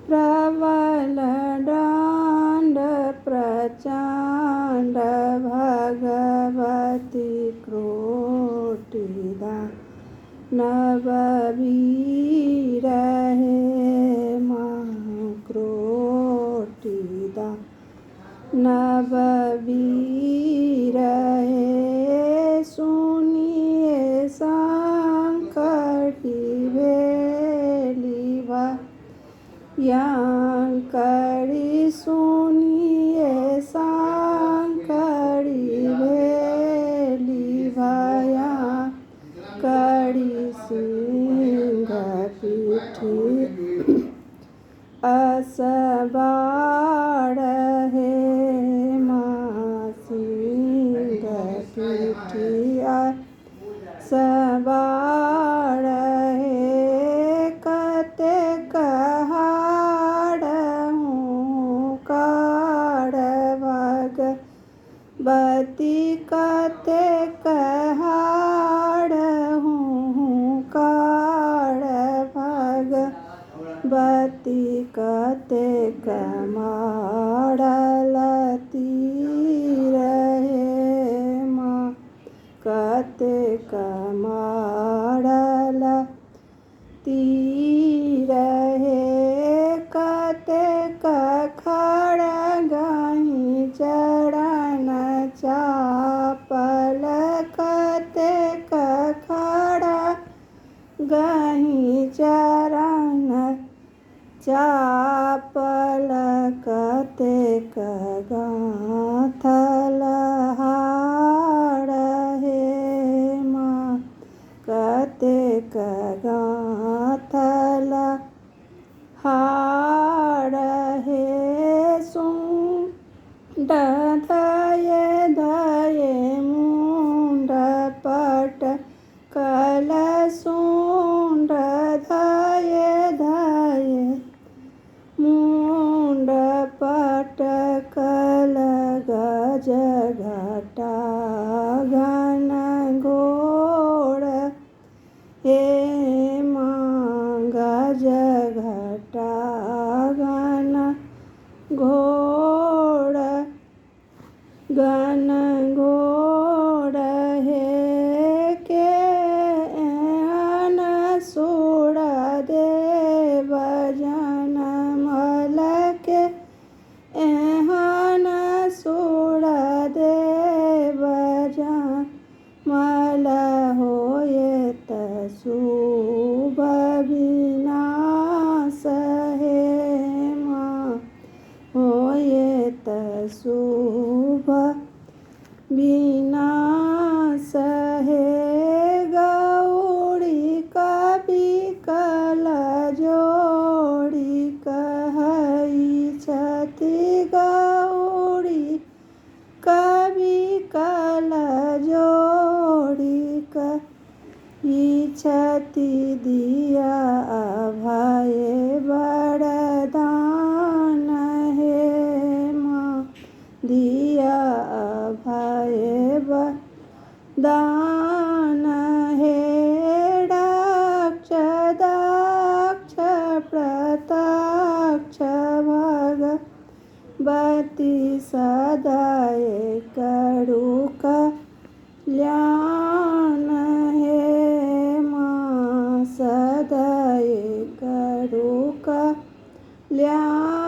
प्रबल दंड प्रचंड भगवती क्रोटिदा नववीर हे मां क्रोटिदा नववीर हे सुनिए संकटी भेलिवा यांकड़ी सुनिए सांकड़ी भेलिवा यांकड़ी सिंह पीठी असबाड़ हे मां सिंह पीठी असबाड़ हे कते कहाड़ हूँ काड़ भगवती कते कहाड़ हूँ काड़ भगवती कते कमाड़लती रहे माँ कते कमाड़लती रहे कते खड़ गहीं चरण चापल कते खड़ गहीं चरण चापल कते गाथल हाड़ हे माँ कते गाथल हाड़ हे सुंड धये धये मुंड पट कल सुंड धये धये मुंड पट कल गज घटा घन घोड़ हे मां गज घटा घन घोड़ घन घोड़ हे के अन सुर देव जनमल के एहन सुर देव जनमल होए त शुभ विनाश हे मां होए त शुभ विनाश हे गौरी कवि कल जोड़ी कहई छथि गौरी कवि कल जोड़ी कहई छथि दिया अभय वरदान हे मां दिया अभय वरदान हे दक्ष दक्ष प्रत्यक्ष भगवती सदाए करू कल्याण हे मां सदाए करू कल्याण।